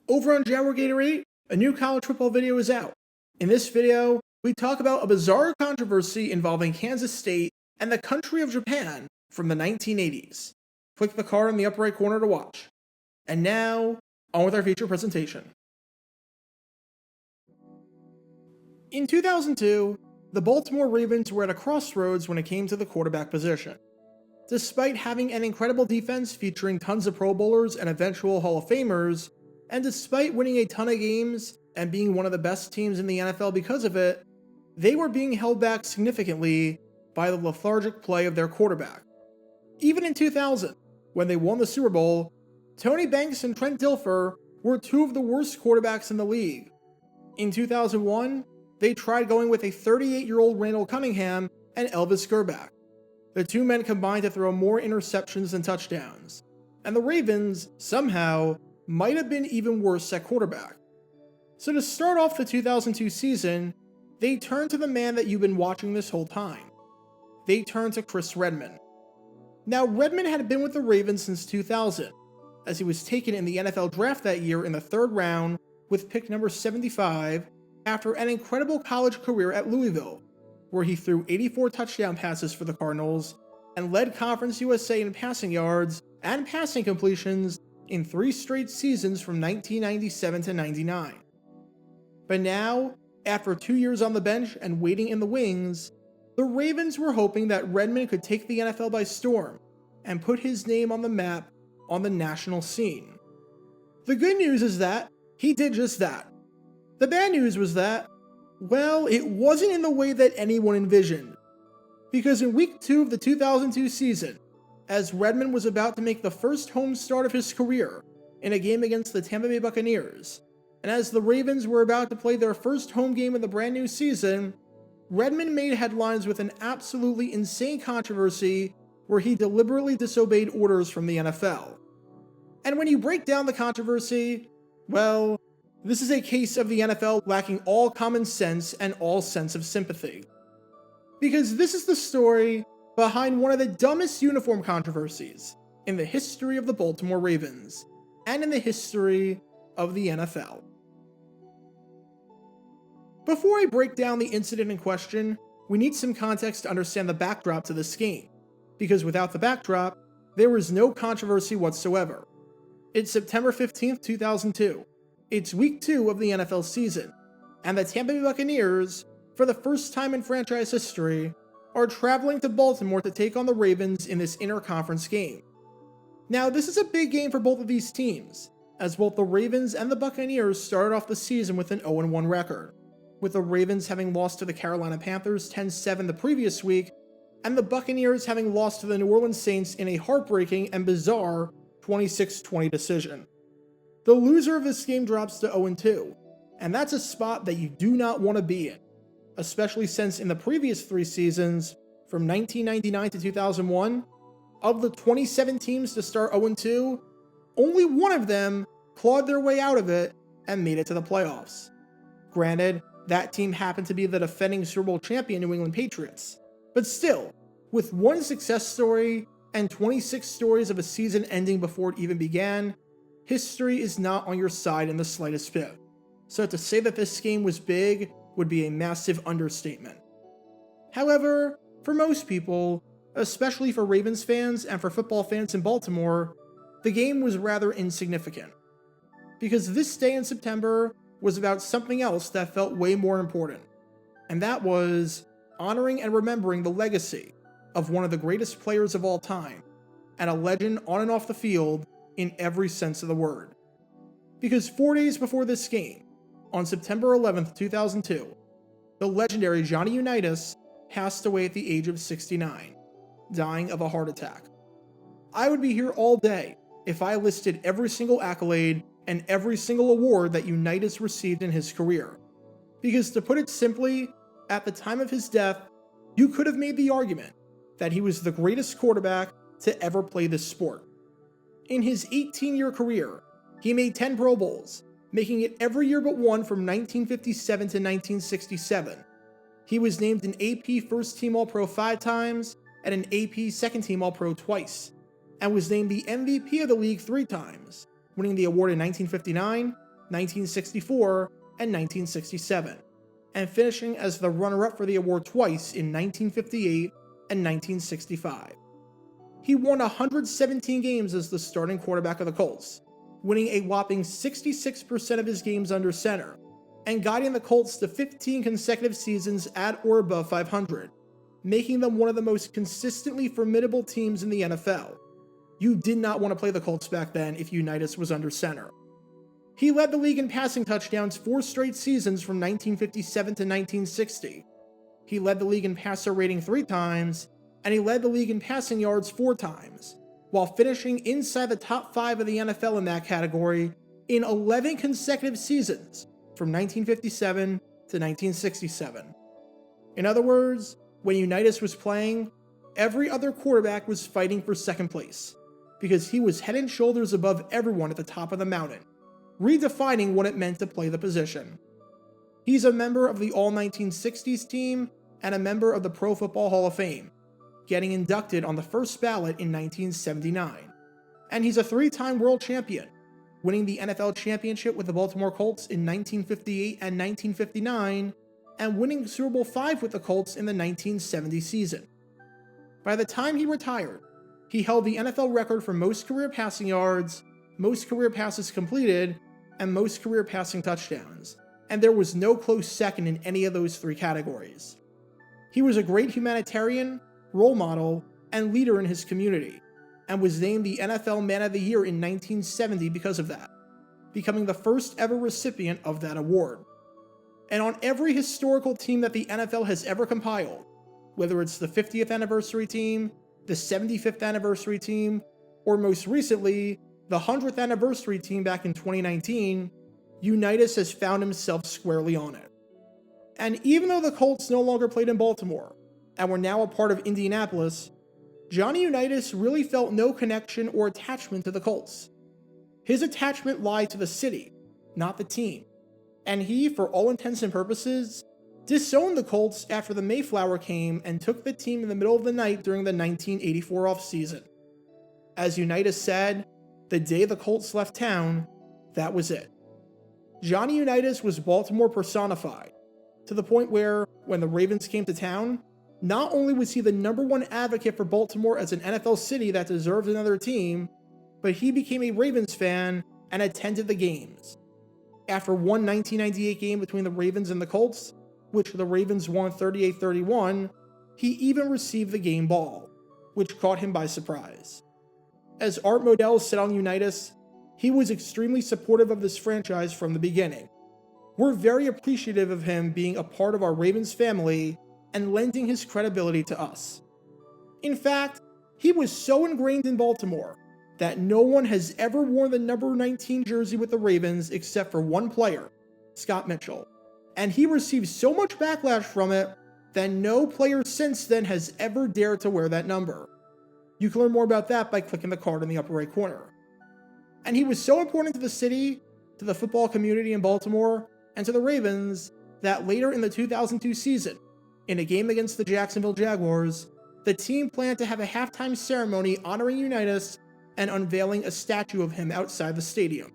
Over on Jaguar Gator 8, a new college football video is out. In this video, we talk about a bizarre controversy involving Kansas State and the country of Japan from the 1980s. Click the card in the upper right corner to watch. And now, on with our feature presentation. In 2002, the Baltimore Ravens were at a crossroads when it came to the quarterback position. Despite having an incredible defense featuring tons of Pro Bowlers and eventual Hall of Famers, and despite winning a ton of games and being one of the best teams in the NFL because of it, they were being held back significantly by the lethargic play of their quarterback. Even in 2000, when they won the Super Bowl, Tony Banks and Trent Dilfer were two of the worst quarterbacks in the league. In 2001, they tried going with a 38-year-old Randall Cunningham and Elvis Grbac. The two men combined to throw more interceptions than touchdowns, and the Ravens, somehow, might have been even worse at quarterback. So to start off the 2002 season, they turned to the man that you've been watching this whole time. They turned to Chris Redman. Now, Redman had been with the Ravens since 2000, as he was taken in the NFL draft that year in the 3rd round with pick number 75 after an incredible college career at Louisville, where he threw 84 touchdown passes for the Cardinals and led Conference USA in passing yards and passing completions in 3 straight seasons from 1997 to 99. But now, after 2 years on the bench and waiting in the wings, the Ravens were hoping that Redman could take the NFL by storm and put his name on the map on the national scene. The good news is that he did just that. The bad news was that, well, it wasn't in the way that anyone envisioned. Because in week 2 of the 2002 season, as Redman was about to make the first home start of his career in a game against the Tampa Bay Buccaneers, and as the Ravens were about to play their first home game of the brand new season, Redman made headlines with an absolutely insane controversy where he deliberately disobeyed orders from the NFL. And when you break down the controversy, well, this is a case of the NFL lacking all common sense and all sense of sympathy. Because this is the story behind one of the dumbest uniform controversies in the history of the Baltimore Ravens, and in the history of the NFL. Before I break down the incident in question, we need some context to understand the backdrop to this game, because without the backdrop, there was no controversy whatsoever. It's September 15th, 2002. It's week 2 of the NFL season, and the Tampa Bay Buccaneers, for the first time in franchise history, are traveling to Baltimore to take on the Ravens in this inter-conference game. Now, this is a big game for both of these teams, as both the Ravens and the Buccaneers started off the season with an 0-1 record, with the Ravens having lost to the Carolina Panthers 10-7 the previous week, and the Buccaneers having lost to the New Orleans Saints in a heartbreaking and bizarre 26-20 decision. The loser of this game drops to 0-2, and that's a spot that you do not want to be in, especially since in the previous 3 seasons, from 1999 to 2001, of the 27 teams to start 0-2, only one of them clawed their way out of it and made it to the playoffs. Granted, that team happened to be the defending Super Bowl champion New England Patriots, but still, with one success story and 26 stories of a season ending before it even began, history is not on your side in the slightest bit. So to say that this game was big would be a massive understatement. However, for most people, especially for Ravens fans and for football fans in Baltimore, the game was rather insignificant. Because this day in September was about something else that felt way more important, and that was honoring and remembering the legacy of one of the greatest players of all time, and a legend on and off the field in every sense of the word. Because 4 days before this game, on September 11th, 2002, the legendary Johnny Unitas passed away at the age of 69, dying of a heart attack. I would be here all day if I listed every single accolade and every single award that Unitas received in his career. Because to put it simply, at the time of his death, you could have made the argument that he was the greatest quarterback to ever play this sport. In his 18-year career, he made 10 Pro Bowls, making it every year but one from 1957 to 1967. He was named an AP First Team All-Pro 5 times and an AP Second Team All-Pro twice, and was named the MVP of the league 3 times, winning the award in 1959, 1964, and 1967, and finishing as the runner-up for the award twice in 1958 and 1965. He won 117 games as the starting quarterback of the Colts, winning a whopping 66% of his games under center, and guiding the Colts to 15 consecutive seasons at or above 500, making them one of the most consistently formidable teams in the NFL. You did not want to play the Colts back then if Unitas was under center. He led the league in passing touchdowns 4 straight seasons from 1957 to 1960. He led the league in passer rating 3 times, and he led the league in passing yards 4 times, while finishing inside the top 5 of the NFL in that category in 11 consecutive seasons from 1957 to 1967. In other words, when Unitas was playing, every other quarterback was fighting for second place, because he was head and shoulders above everyone at the top of the mountain, redefining what it meant to play the position. He's a member of the All-1960s team and a member of the Pro Football Hall of Fame, getting inducted on the first ballot in 1979. And he's a 3-time world champion, winning the NFL championship with the Baltimore Colts in 1958 and 1959, and winning Super Bowl V with the Colts in the 1970 season. By the time he retired, he held the NFL record for most career passing yards, most career passes completed, and most career passing touchdowns, and there was no close second in any of those 3 categories. He was a great humanitarian, role model, and leader in his community, and was named the NFL Man of the Year in 1970 because of that, becoming the first ever recipient of that award. And on every historical team that the NFL has ever compiled, whether it's the 50th anniversary team, the 75th anniversary team, or most recently, the 100th anniversary team back in 2019, Unitas has found himself squarely on it. And even though the Colts no longer played in Baltimore, and were now a part of Indianapolis, Johnny Unitas really felt no connection or attachment to the Colts. His attachment lied to the city, not the team, and he, for all intents and purposes, disowned the Colts after the Mayflower came and took the team in the middle of the night during the 1984 offseason. As Unitas said, the day the Colts left town, that was it. Johnny Unitas was Baltimore personified, to the point where, when the Ravens came to town, not only was he the #1 advocate for Baltimore as an NFL city that deserved another team, but he became a Ravens fan and attended the games. After one 1998 game between the Ravens and the Colts, which the Ravens won 38-31, he even received the game ball, which caught him by surprise. As Art Modell said on Unitas, he was extremely supportive of this franchise from the beginning. We're very appreciative of him being a part of our Ravens family and lending his credibility to us. In fact, he was so ingrained in Baltimore that no one has ever worn the number 19 jersey with the Ravens except for one player, Scott Mitchell, and he received so much backlash from it that no player since then has ever dared to wear that number. You can learn more about that by clicking the card in the upper right corner. And he was so important to the city, to the football community in Baltimore, and to the Ravens that later in the 2002 season, in a game against the Jacksonville Jaguars, the team planned to have a halftime ceremony honoring Unitas and unveiling a statue of him outside the stadium.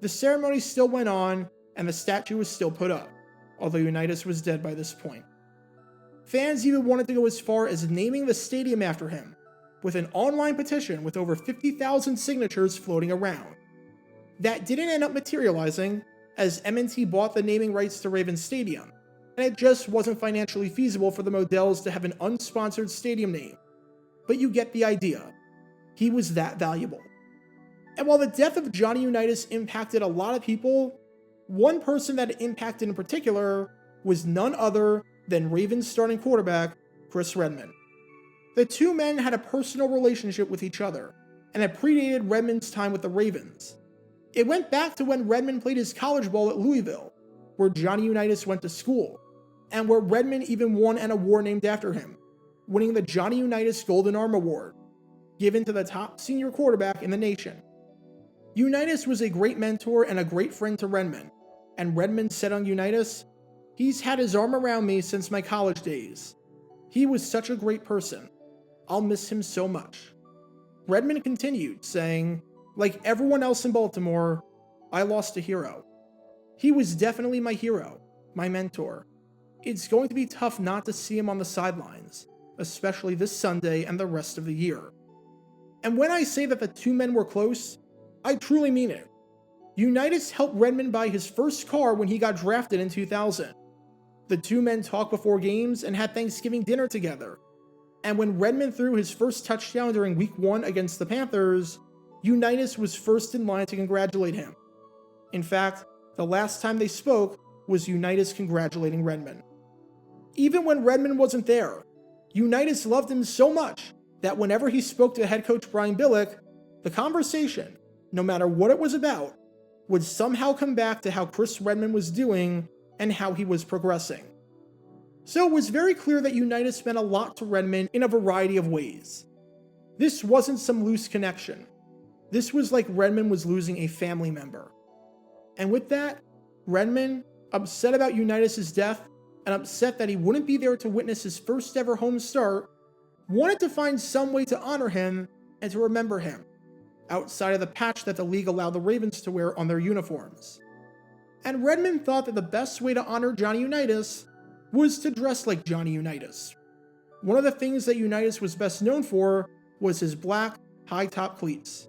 The ceremony still went on, and the statue was still put up, although Unitas was dead by this point. Fans even wanted to go as far as naming the stadium after him, with an online petition with over 50,000 signatures floating around. That didn't end up materializing, as M&T bought the naming rights to Ravens Stadium, and it just wasn't financially feasible for the Modells to have an unsponsored stadium name. But you get the idea. He was that valuable. And while the death of Johnny Unitas impacted a lot of people, one person that it impacted in particular was none other than Ravens starting quarterback Chris Redman. The two men had a personal relationship with each other, and it predated Redman's time with the Ravens. It went back to when Redman played his college ball at Louisville, where Johnny Unitas went to school, and where Redman even won an award named after him, winning the Johnny Unitas Golden Arm Award, given to the top senior quarterback in the nation. Unitas was a great mentor and a great friend to Redman, and Redman said on Unitas, "He's had his arm around me since my college days. He was such a great person. I'll miss him so much." Redman continued, saying, "Like everyone else in Baltimore, I lost a hero. He was definitely my hero, my mentor. It's going to be tough not to see him on the sidelines, especially this Sunday and the rest of the year. And when I say that the two men were close, I truly mean it. Unitas helped Redman buy his first car when he got drafted in 2000. The two men talked before games and had Thanksgiving dinner together. And when Redman threw his first touchdown during Week 1 against the Panthers, Unitas was first in line to congratulate him. In fact, the last time they spoke was Unitas congratulating Redman. Even when Redman wasn't there, Unitas loved him so much that whenever he spoke to head coach Brian Billick, the conversation, no matter what it was about, would somehow come back to how Chris Redman was doing and how he was progressing. So it was very clear that Unitas meant a lot to Redman in a variety of ways. This wasn't some loose connection. This was like Redman was losing a family member. And with that, Redman, upset about Unitas' death and upset that he wouldn't be there to witness his first ever home start, wanted to find some way to honor him and to remember him, outside of the patch that the league allowed the Ravens to wear on their uniforms. And Redman thought that the best way to honor Johnny Unitas was to dress like Johnny Unitas. One of the things that Unitas was best known for was his black, high-top cleats.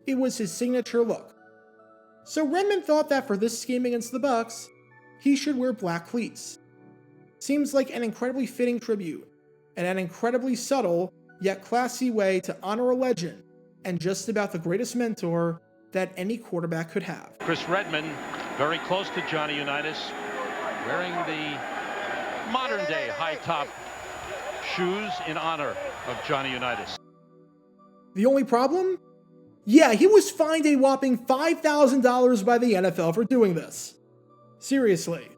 It was his signature look. So Redman thought that for this game against the Bucs, he should wear black cleats. Seems like an incredibly fitting tribute, and an incredibly subtle, yet classy way to honor a legend, and just about the greatest mentor that any quarterback could have. Chris Redman, very close to Johnny Unitas, wearing the modern-day high-top shoes in honor of Johnny Unitas. The only problem? Yeah, he was fined a whopping $5,000 by the NFL for doing this. Seriously.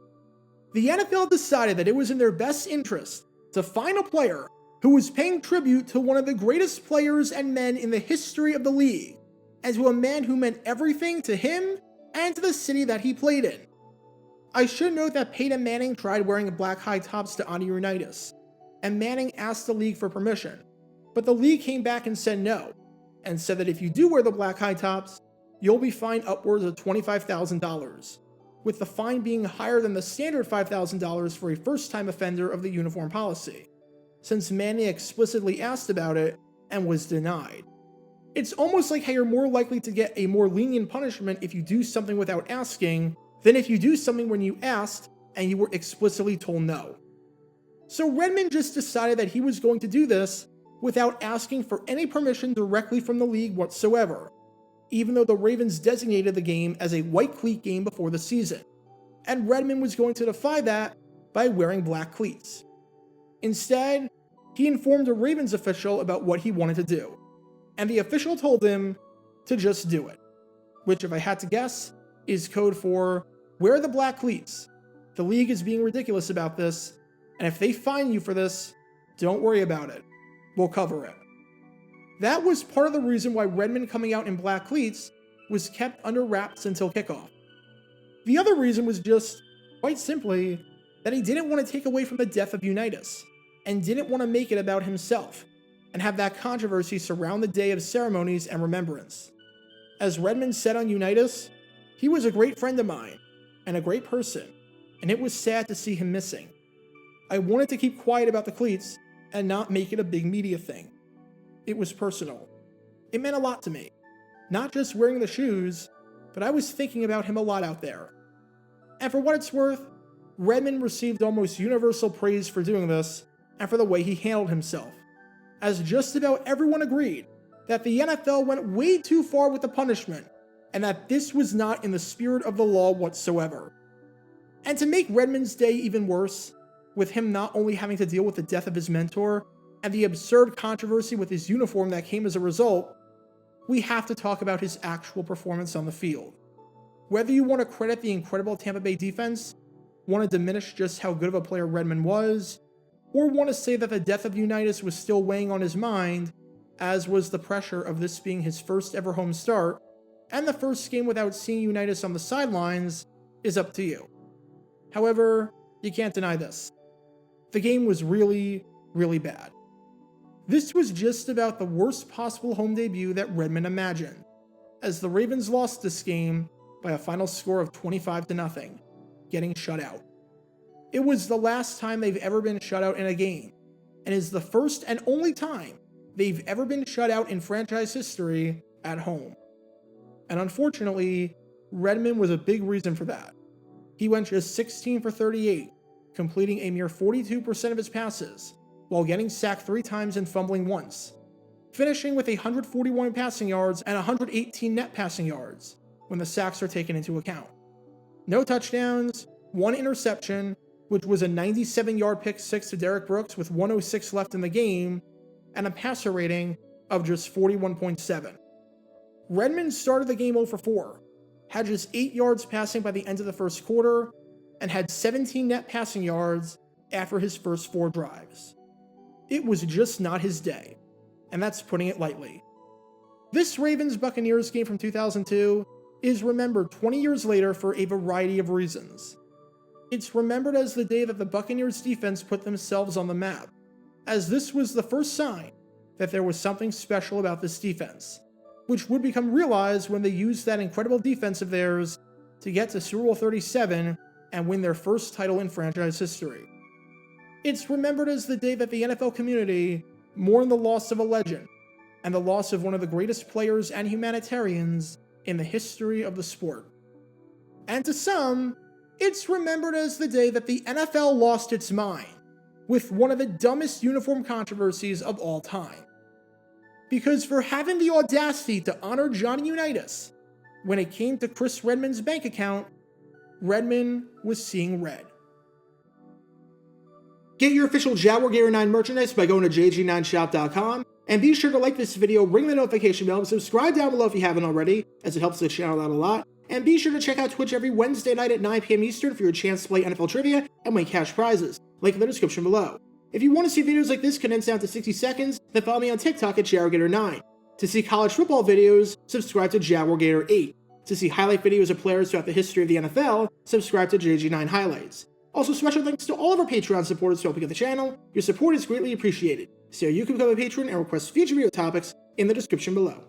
The NFL decided that it was in their best interest to fine a player who was paying tribute to one of the greatest players and men in the history of the league, and to a man who meant everything to him and to the city that he played in. I should note that Peyton Manning tried wearing black high tops to honor Unitas, and Manning asked the league for permission, but the league came back and said no, and said that if you do wear the black high tops, you'll be fined upwards of $25,000, with the fine being higher than the standard $5,000 for a first-time offender of the uniform policy, since Manning explicitly asked about it and was denied. It's almost like how you're more likely to get a more lenient punishment if you do something without asking than if you do something when you asked and you were explicitly told no. So Redman just decided that he was going to do this without asking for any permission directly from the league whatsoever, even though the Ravens designated the game as a white cleat game before the season, and Redman was going to defy that by wearing black cleats. Instead, he informed a Ravens official about what he wanted to do, and the official told him to just do it, which, if I had to guess, is code for wear the black cleats. The league is being ridiculous about this, and if they fine you for this, don't worry about it. We'll cover it. That was part of the reason why Redman coming out in black cleats was kept under wraps until kickoff. The other reason was just, quite simply, that he didn't want to take away from the death of Unitas, and didn't want to make it about himself, and have that controversy surround the day of ceremonies and remembrance. As Redman said on Unitas, he was a great friend of mine, and a great person, and it was sad to see him missing. I wanted to keep quiet about the cleats, and not make it a big media thing. It was personal. It meant a lot to me. Not just wearing the shoes, but I was thinking about him a lot out there. And for what it's worth, Redman received almost universal praise for doing this, and for the way he handled himself, as just about everyone agreed that the NFL went way too far with the punishment, and that this was not in the spirit of the law whatsoever. And to make Redman's day even worse, with him not only having to deal with the death of his mentor, and the absurd controversy with his uniform that came as a result, we have to talk about his actual performance on the field. Whether you want to credit the incredible Tampa Bay defense, want to diminish just how good of a player Redman was, or want to say that the death of Unitas was still weighing on his mind, as was the pressure of this being his first ever home start, and the first game without seeing Unitas on the sidelines, is up to you. However, you can't deny this. The game was really, really bad. This was just about the worst possible home debut that Redman imagined. As the Ravens lost this game, by a final score of 25-0, getting shut out. It was the last time they've ever been shut out in a game, and is the first and only time they've ever been shut out in franchise history at home. And unfortunately, Redman was a big reason for that. He went just 16 for 38, completing a mere 42% of his passes, while getting sacked 3 times and fumbling once, finishing with 141 passing yards and 118 net passing yards when the sacks are taken into account. No touchdowns, 1 interception, which was a 97-yard pick six to Derrick Brooks with 1:06 left in the game, and a passer rating of just 41.7. Redman started the game 0 for 4, had just 8 yards passing by the end of the first quarter, and had 17 net passing yards after his first 4 drives. It was just not his day, and that's putting it lightly. This Ravens-Buccaneers game from 2002 is remembered 20 years later for a variety of reasons. It's remembered as the day that the Buccaneers defense put themselves on the map, as this was the first sign that there was something special about this defense, which would become realized when they used that incredible defense of theirs to get to Super Bowl 37 and win their first title in franchise history. It's remembered as the day that the NFL community mourned the loss of a legend and the loss of one of the greatest players and humanitarians in the history of the sport. And to some, it's remembered as the day that the NFL lost its mind with one of the dumbest uniform controversies of all time. Because for having the audacity to honor Johnny Unitas, when it came to Chris Redman's bank account, Redman was seeing red. Get your official Jaguar Gator 9 merchandise by going to jg9shop.com, and be sure to like this video, ring the notification bell, and subscribe down below if you haven't already, as it helps the channel out a lot. And be sure to check out Twitch every Wednesday night at 9 p.m. Eastern for your chance to play NFL trivia and win cash prizes. Link in the description below. If you want to see videos like this condensed down to 60 seconds, then follow me on TikTok at Jaguar Gator 9. To see college football videos, subscribe to Jaguar Gator 8. To see highlight videos of players throughout the history of the NFL, subscribe to JG9 Highlights. Also, special thanks to all of our Patreon supporters for helping out the channel. Your support is greatly appreciated. See how you can become a patron and request future video topics in the description below.